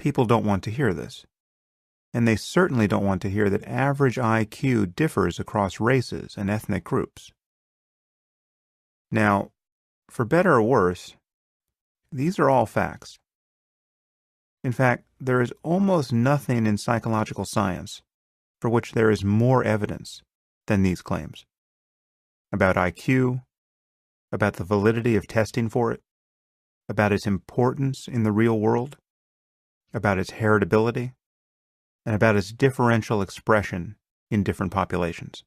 people don't want to hear this. And they certainly don't want to hear that average IQ differs across races and ethnic groups. Now, for better or worse, these are all facts. In fact, there is almost nothing in psychological science for which there is more evidence than these claims. About IQ, about the validity of testing for it, about its importance in the real world, about its heritability, and about its differential expression in different populations.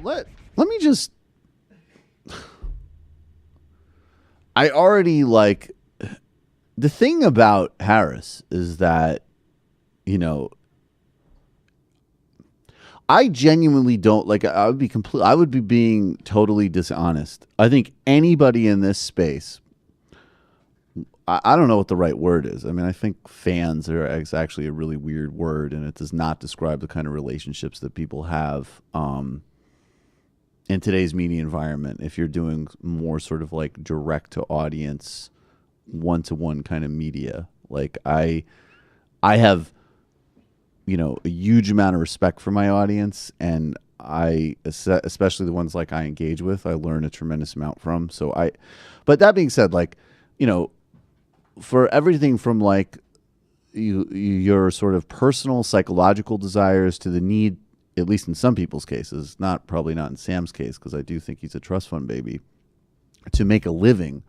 Let me just... I already the thing about Harris is that, I genuinely don't I would be being totally dishonest. I think anybody in this space, I don't know what the right word is. I mean, I think fans is actually a really weird word, and it does not describe the kind of relationships that people have in today's media environment. If you're doing more sort of direct to audience, one-to-one kind of media, I have, a huge amount of respect for my audience, and I, especially the ones I engage with, I learn a tremendous amount from. But that being said, for everything from your sort of personal psychological desires to the need, at least in some people's cases, probably not in Sam's case, because I do think he's a trust fund baby, to make a living,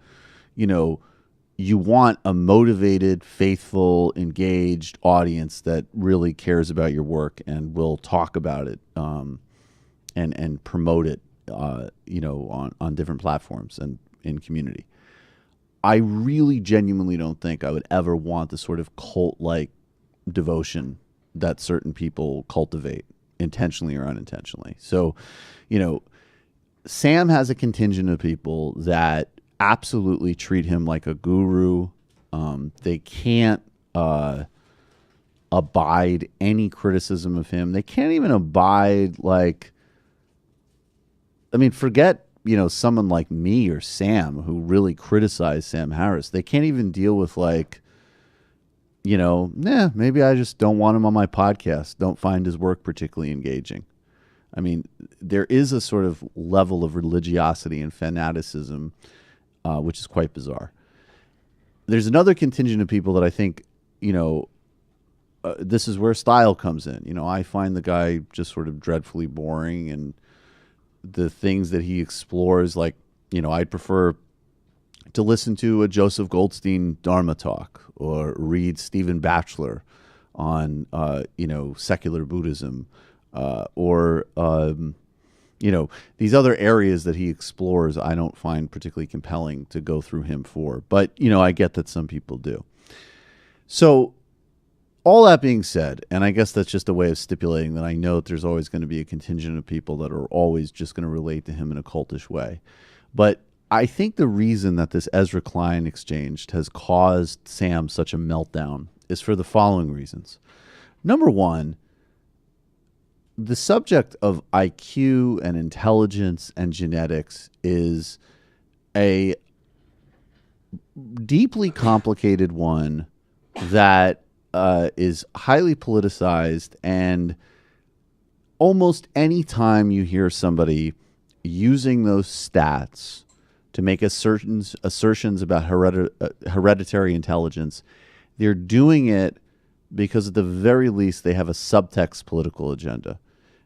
you want a motivated, faithful, engaged audience that really cares about your work and will talk about it and promote it, on different platforms and in community. I really genuinely don't think I would ever want the sort of cult-like devotion that certain people cultivate, intentionally or unintentionally. So, Sam has a contingent of people that absolutely treat him like a guru. They can't abide any criticism of him. They can't even abide forget someone like me or Sam who really criticized Sam Harris. They can't even deal with maybe I just don't want him on my podcast. Don't find his work particularly engaging. I mean, there is a sort of level of religiosity and fanaticism, which is quite bizarre. There's another contingent of people that I think, this is where style comes in. I find the guy just sort of dreadfully boring, and the things that he explores, I'd prefer to listen to a Joseph Goldstein Dharma talk or read Stephen Batchelor on, secular Buddhism, or these other areas that he explores. I don't find particularly compelling to go through him for, but, I get that some people do. So all that being said, and I guess that's just a way of stipulating that I know that there's always going to be a contingent of people that are always just going to relate to him in a cultish way. But I think the reason that this Ezra Klein exchange has caused Sam such a meltdown is for the following reasons. Number one, the subject of IQ and intelligence and genetics is a deeply complicated one that is highly politicized, and almost any time you hear somebody using those stats to make assertions about hereditary intelligence, they're doing it because at the very least they have a subtext political agenda.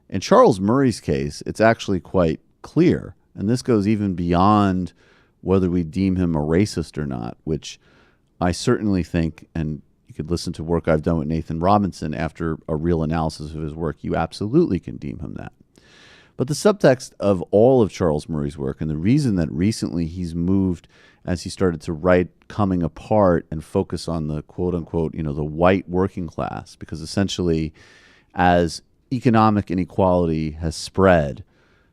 In Charles Murray's case, it's actually quite clear, and this goes even beyond whether we deem him a racist or not, which I certainly think, and you could listen to work I've done with Nathan Robinson after a real analysis of his work, you absolutely can deem him that. But the subtext of all of Charles Murray's work, and the reason that recently he's moved as he started to write Coming Apart and focus on the quote unquote, the white working class, because essentially as economic inequality has spread,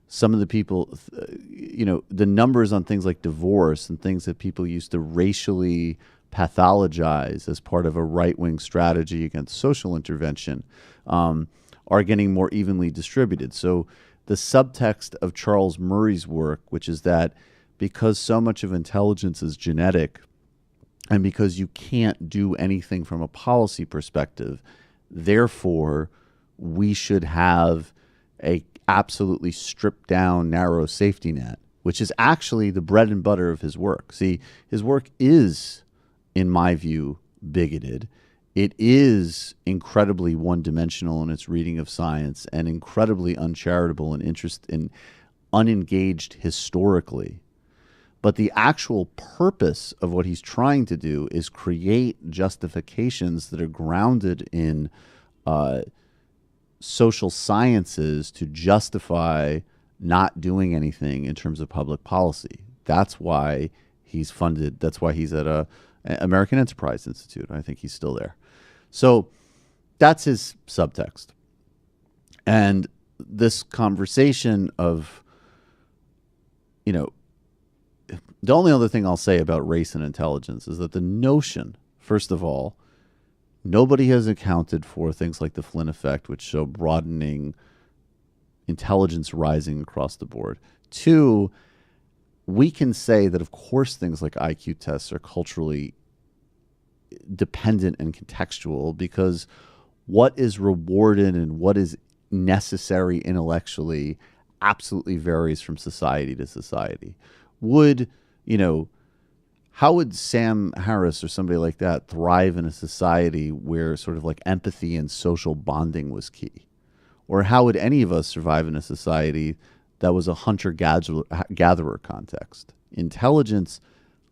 some of the people, the numbers on things like divorce and things that people used to racially pathologize as part of a right-wing strategy against social intervention are getting more evenly distributed. So the subtext of Charles Murray's work, which is that because so much of intelligence is genetic, and because you can't do anything from a policy perspective, therefore, we should have a absolutely stripped down, narrow safety net, which is actually the bread and butter of his work. See, his work is, in my view, bigoted. It is incredibly one-dimensional in its reading of science and incredibly uncharitable and unengaged historically. But the actual purpose of what he's trying to do is create justifications that are grounded in social sciences to justify not doing anything in terms of public policy. That's why he's funded. That's why he's at American Enterprise Institute. I think he's still there. So that's his subtext. And this conversation of, the only other thing I'll say about race and intelligence is that the notion, first of all, nobody has accounted for things like the Flynn effect, which show broadening intelligence rising across the board. Two, we can say that, of course, things like IQ tests are culturally dependent and contextual, because what is rewarded and what is necessary intellectually absolutely varies from society to society. How would Sam Harris or somebody like that thrive in a society where sort of like empathy and social bonding was key? Or how would any of us survive in a society that was a hunter-gatherer context? Intelligence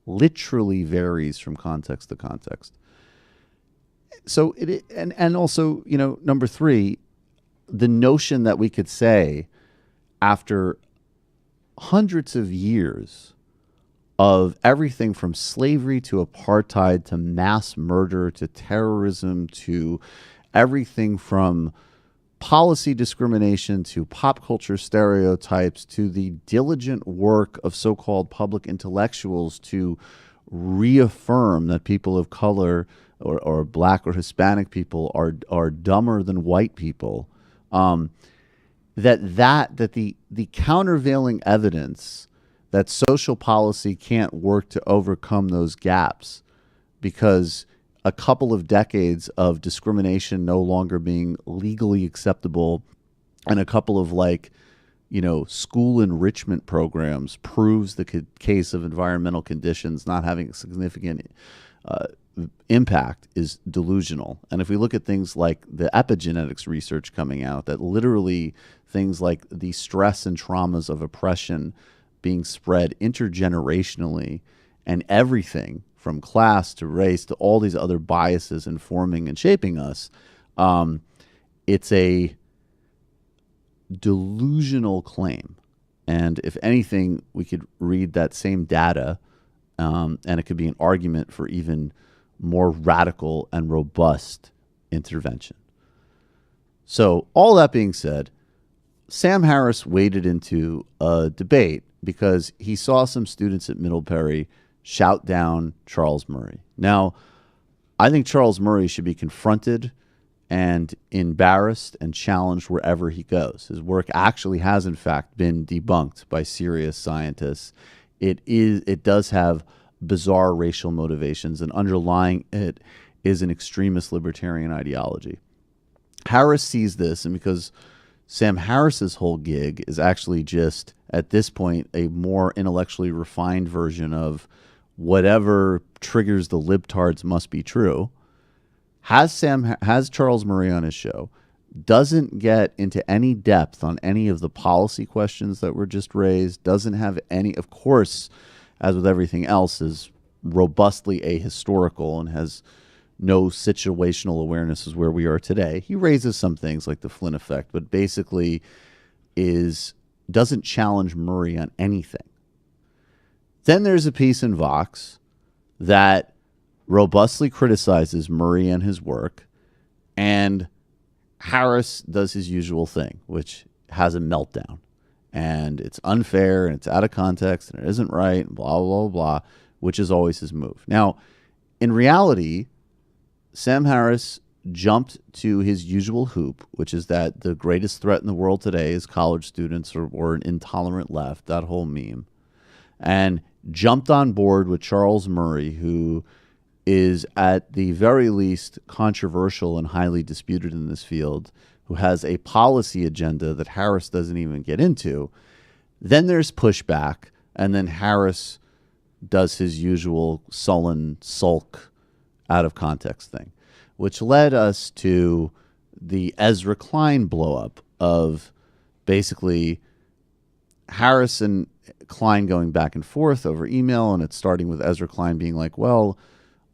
literally varies from context to context. So and also, number three, the notion that we could say after hundreds of years of everything from slavery to apartheid to mass murder to terrorism to everything from policy discrimination to pop culture stereotypes to the diligent work of so-called public intellectuals to reaffirm that people of color or black or Hispanic people are dumber than white people, that the countervailing evidence that social policy can't work to overcome those gaps because a couple of decades of discrimination no longer being legally acceptable and a couple of school enrichment programs proves the case of environmental conditions not having a significant impact is delusional. And if we look at things like the epigenetics research coming out, that literally things like the stress and traumas of oppression being spread intergenerationally, and everything from class to race to all these other biases informing and shaping us, it's a delusional claim. And if anything, we could read that same data, and it could be an argument for even more radical and robust intervention. So all that being said, Sam Harris waded into a debate because he saw some students at Middlebury shout down Charles Murray. Now, I think Charles Murray should be confronted and embarrassed and challenged wherever he goes. His work actually has, in fact, been debunked by serious scientists. It does have bizarre racial motivations, and underlying it is an extremist libertarian ideology. Harris sees this, and because Sam Harris's whole gig is actually just, at this point, a more intellectually refined version of whatever triggers the libtards must be true, has Charles Murray on his show, doesn't get into any depth on any of the policy questions that were just raised, doesn't have any, of course, as with everything else, is robustly ahistorical and has no situational awareness as where we are today. He raises some things like the Flynn effect, but basically doesn't challenge Murray on anything. Then there's a piece in Vox that robustly criticizes Murray and his work, and Harris does his usual thing, which has a meltdown. And it's unfair, and it's out of context, and it isn't right, and blah, blah, blah, which is always his move. Now, in reality, Sam Harris jumped to his usual hoop, which is that the greatest threat in the world today is college students or an intolerant left, that whole meme. and jumped on board with Charles Murray, who is at the very least controversial and highly disputed in this field, who has a policy agenda that Harris doesn't even get into. Then there's pushback, and then Harris does his usual sullen sulk out of context thing, which led us to the Ezra Klein blowup of basically Harris and Klein going back and forth over email, and it's starting with Ezra Klein being like, well,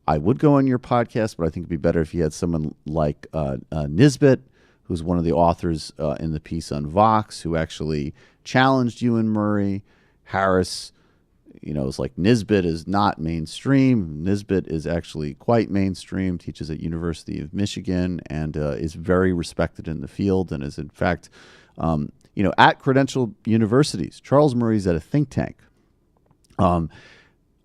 I would go on your podcast, but I think it'd be better if you had someone like Nisbet, who's one of the authors in the piece on Vox, who actually challenged you and Murray. Harris, is like, Nisbet is not mainstream. Nisbet is actually quite mainstream, teaches at University of Michigan, and is very respected in the field, and is in fact, at credentialed universities. Charles Murray's at a think tank.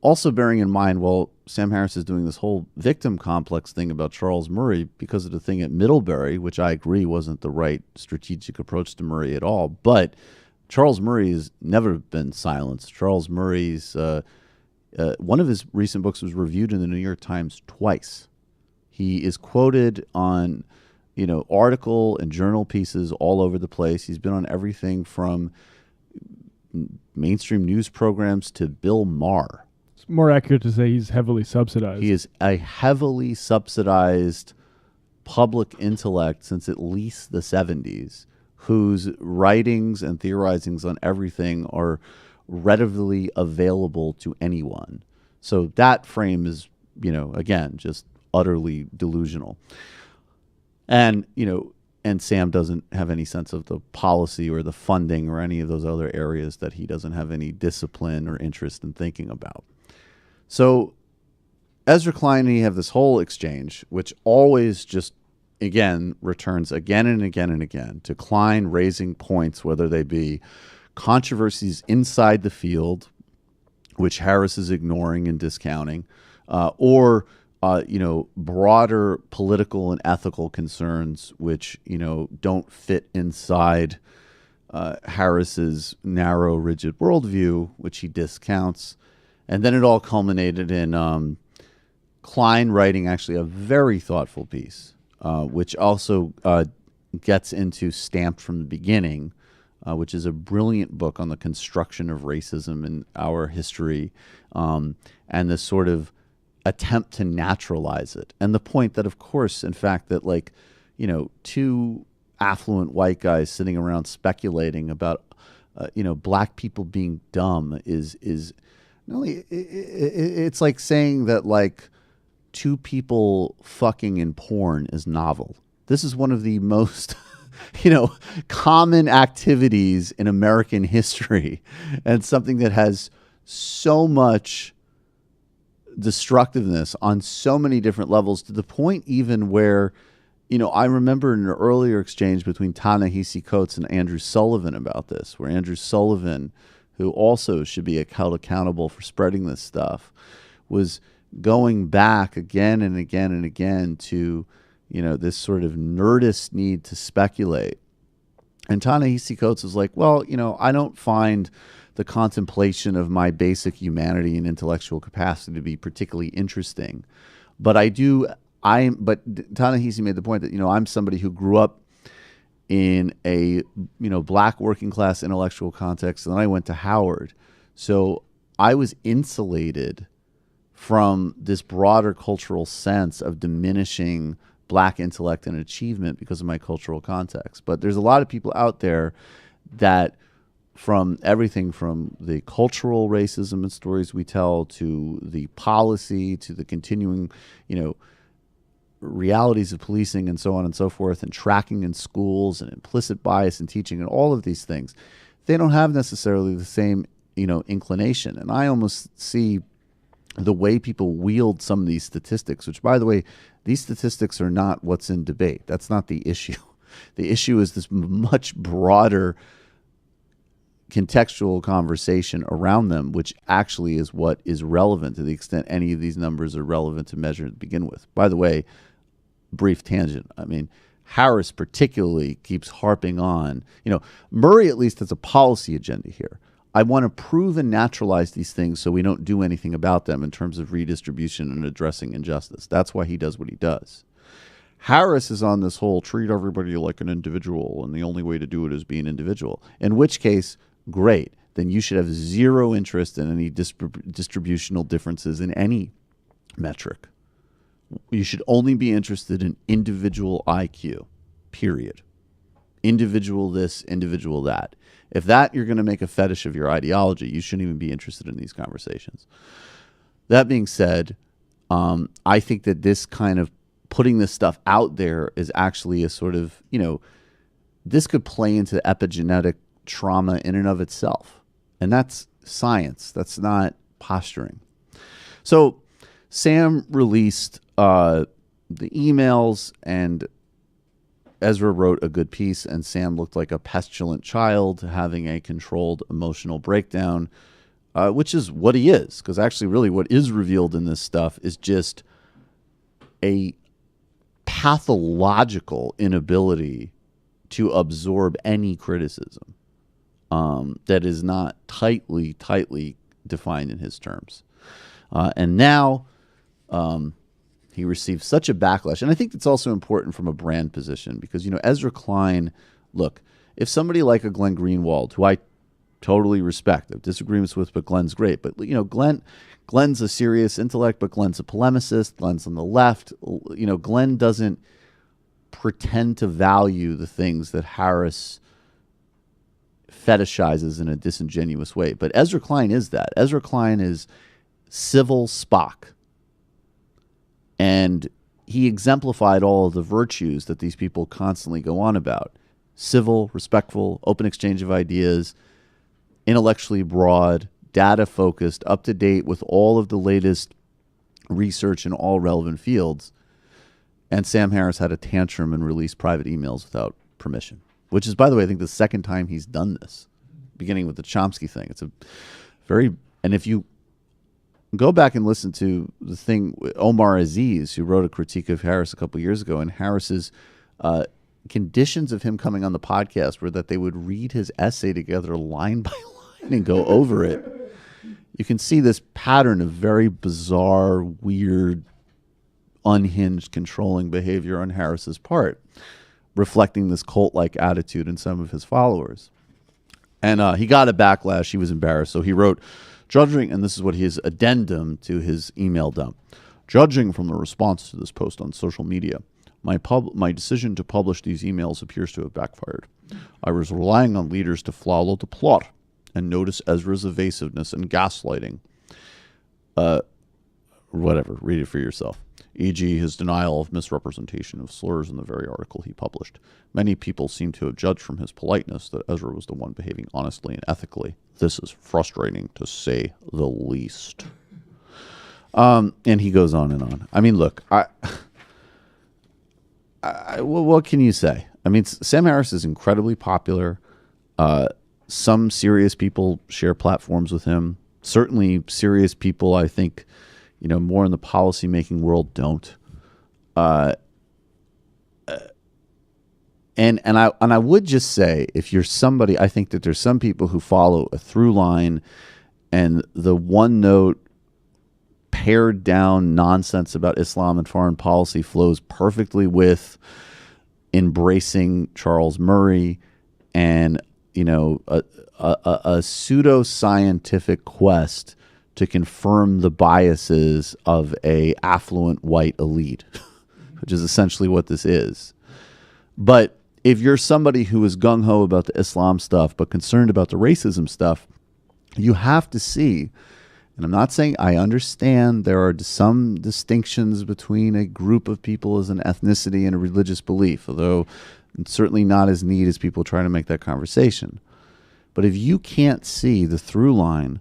Also bearing in mind, well, Sam Harris is doing this whole victim complex thing about Charles Murray because of the thing at Middlebury, which I agree wasn't the right strategic approach to Murray at all. But Charles Murray has never been silenced. Charles Murray's, one of his recent books was reviewed in the New York Times twice. He is quoted on, article and journal pieces all over the place. He's been on everything from mainstream news programs to Bill Maher. It's more accurate to say he's heavily subsidized. He is a heavily subsidized public intellect since at least the 70s, whose writings and theorizings on everything are readily available to anyone. So that frame is, again, just utterly delusional. And, and Sam doesn't have any sense of the policy or the funding or any of those other areas that he doesn't have any discipline or interest in thinking about. So Ezra Klein and he have this whole exchange, which always just, again, returns again and again and again to Klein raising points, whether they be controversies inside the field, which Harris is ignoring and discounting, or broader political and ethical concerns, which, don't fit inside Harris's narrow, rigid worldview, which he discounts. And then it all culminated in Klein writing actually a very thoughtful piece, which also gets into Stamped from the Beginning, which is a brilliant book on the construction of racism in our history, and this sort of attempt to naturalize it. And the point that, of course, in fact, that two affluent white guys sitting around speculating about, black people being dumb is not only, it's like saying that two people fucking in porn is novel. This is one of the most, common activities in American history, and something that has so much destructiveness on so many different levels, to the point even where, I remember in an earlier exchange between Ta-Nehisi Coates and Andrew Sullivan about this, where Andrew Sullivan, who also should be held accountable for spreading this stuff, was going back again and again and again to, this sort of nerdist need to speculate. And Ta-Nehisi Coates was like, well, I don't find the contemplation of my basic humanity and intellectual capacity to be particularly interesting. But but Ta-Nehisi made the point that, I'm somebody who grew up in a, black working class intellectual context, and then I went to Howard. So I was insulated from this broader cultural sense of diminishing black intellect and achievement because of my cultural context. But there's a lot of people out there that, from everything from the cultural racism and stories we tell to the policy to the continuing, realities of policing and so on and so forth, and tracking in schools and implicit bias in teaching and all of these things, they don't have necessarily the same, inclination. And I almost see the way people wield some of these statistics, which, by the way, these statistics are not what's in debate. That's not the issue. The issue is this much broader contextual conversation around them, which actually is what is relevant, to the extent any of these numbers are relevant to measure to begin with. By the way, brief tangent. I mean, Harris particularly keeps harping on, Murray at least has a policy agenda here. I want to prove and naturalize these things so we don't do anything about them in terms of redistribution and addressing injustice. That's why he does what he does. Harris is on this whole treat everybody like an individual, and the only way to do it is be an individual. In which case, great. Then you should have zero interest in any distributional differences in any metric. You should only be interested in individual IQ, period. Individual this, individual that. If that you're going to make a fetish of your ideology, you shouldn't even be interested in these conversations. That being said, I think that this kind of putting this stuff out there is actually a sort of, this could play into epigenetic trauma in and of itself. And that's science. That's not posturing. So Sam released the emails, and Ezra wrote a good piece, and Sam looked like a pestilent child having a controlled emotional breakdown, which is what he is. Because actually, really, what is revealed in this stuff is just a pathological inability to absorb any criticism that is not tightly defined in his terms. And now he received such a backlash. And I think it's also important from a brand position because, Ezra Klein, look, if somebody like a Glenn Greenwald, who I totally respect, I have disagreements with, but Glenn's great. But, Glenn's a serious intellect, but Glenn's a polemicist. Glenn's on the left. Glenn doesn't pretend to value the things that Harris fetishizes in a disingenuous way. But Ezra Klein is that. Ezra Klein is civil Spock. And he exemplified all of the virtues that these people constantly go on about. Civil, respectful, open exchange of ideas, intellectually broad, data-focused, up-to-date with all of the latest research in all relevant fields. And Sam Harris had a tantrum and released private emails without permission, which is, by the way, I think the second time he's done this, beginning with the Chomsky thing. It's a very... And if you go back and listen to the thing with Omar Aziz, who wrote a critique of Harris a couple of years ago, and Harris's conditions of him coming on the podcast were that they would read his essay together line by line and go over it. You can see this pattern of very bizarre, weird, unhinged, controlling behavior on Harris's part, reflecting this cult-like attitude in some of his followers. And he got a backlash. He was embarrassed. So he wrote, judging, and this is what his addendum to his email dump, judging from the response to this post on social media, my decision to publish these emails appears to have backfired. I was relying on leaders to follow the plot and notice Ezra's evasiveness and gaslighting. Whatever, read it for yourself. E.g., his denial of misrepresentation of slurs in the very article he published. Many people seem to have judged from his politeness that Ezra was the one behaving honestly and ethically. This is frustrating, to say the least. And he goes on and on. I mean, look, what can you say? I mean, Sam Harris is incredibly popular. Some serious people share platforms with him. Certainly serious people, I think, more in the policy-making world don't. And I would just say, if you're somebody, I think that there's some people who follow a through line, and the one note pared down nonsense about Islam and foreign policy flows perfectly with embracing Charles Murray and a pseudo-scientific quest to confirm the biases of a affluent white elite, which is essentially what this is. But if you're somebody who is gung-ho about the Islam stuff but concerned about the racism stuff, you have to see, and I'm not saying I understand there are some distinctions between a group of people as an ethnicity and a religious belief, although it's certainly not as neat as people trying to make that conversation. But if you can't see the through line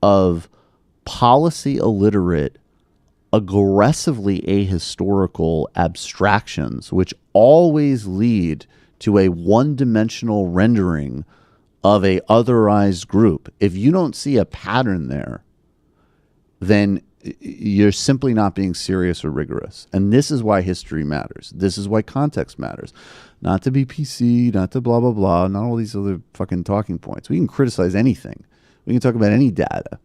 of policy illiterate, aggressively ahistorical abstractions, which always lead to a one-dimensional rendering of a otherized group, if you don't see a pattern there, then you're simply not being serious or rigorous. And this is why history matters. This is why context matters. Not to be PC, not to blah, blah, blah, not all these other fucking talking points. We can criticize anything. We can talk about any data.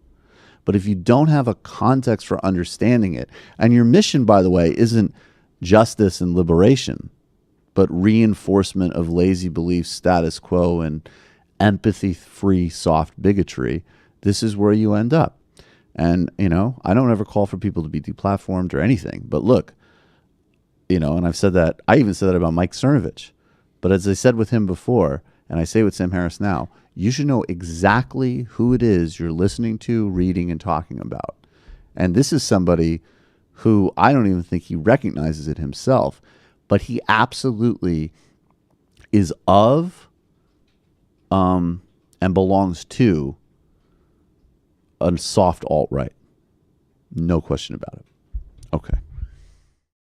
But if you don't have a context for understanding it, and your mission, by the way, isn't justice and liberation, but reinforcement of lazy belief, status quo, and empathy-free soft bigotry, this is where you end up. And, I don't ever call for people to be deplatformed or anything. But look, and I've said that, I even said that about Mike Cernovich. But as I said with him before, and I say with Sam Harris now, you should know exactly who it is you're listening to, reading, and talking about. And this is somebody who I don't even think he recognizes it himself, but he absolutely is of and belongs to a soft alt-right. No question about it. Okay.